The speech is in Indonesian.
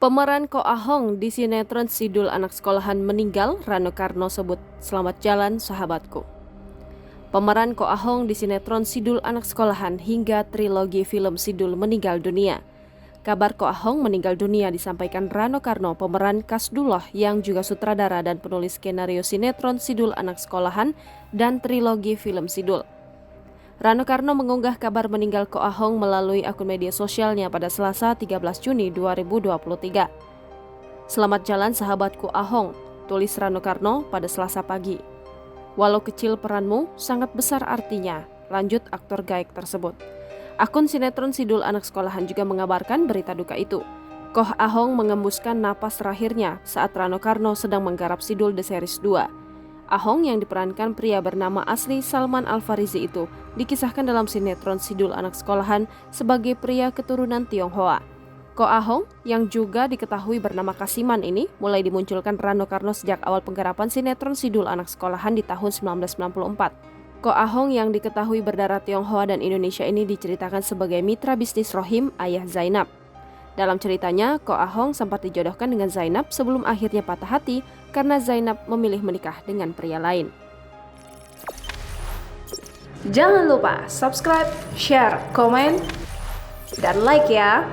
Pemeran Ko Ahong di sinetron Sidul Anak Sekolahan meninggal, Rano Karno sebut selamat jalan sahabatku. Pemeran Ko Ahong di sinetron Sidul Anak Sekolahan hingga trilogi film Sidul meninggal dunia. Kabar Ko Ahong meninggal dunia disampaikan Rano Karno, pemeran Kasdullah yang juga sutradara dan penulis skenario sinetron Sidul Anak Sekolahan dan trilogi film Sidul. Rano Karno mengunggah kabar meninggal Ko Ahong melalui akun media sosialnya pada Selasa 13 Juni 2023. Selamat jalan sahabatku Ahong, tulis Rano Karno pada Selasa pagi. Walau kecil peranmu, sangat besar artinya, lanjut aktor gaek tersebut. Akun sinetron Sidul Anak Sekolahan juga mengabarkan berita duka itu. Ko Ahong mengembuskan napas terakhirnya saat Rano Karno sedang menggarap Sidul The Series 2. Ahong yang diperankan pria bernama asli Salman Al-Farizi itu dikisahkan dalam sinetron Sidul Anak Sekolahan sebagai pria keturunan Tionghoa. Ko Ahong yang juga diketahui bernama Kasiman ini mulai dimunculkan Rano Karno sejak awal penggarapan sinetron Sidul Anak Sekolahan di tahun 1994. Ko Ahong yang diketahui berdarah Tionghoa dan Indonesia ini diceritakan sebagai mitra bisnis Rohim, ayah Zainab. Dalam ceritanya, Ko Ahong sempat dijodohkan dengan Zainab sebelum akhirnya patah hati karena Zainab memilih menikah dengan pria lain. Jangan lupa subscribe, share, komen, dan like ya!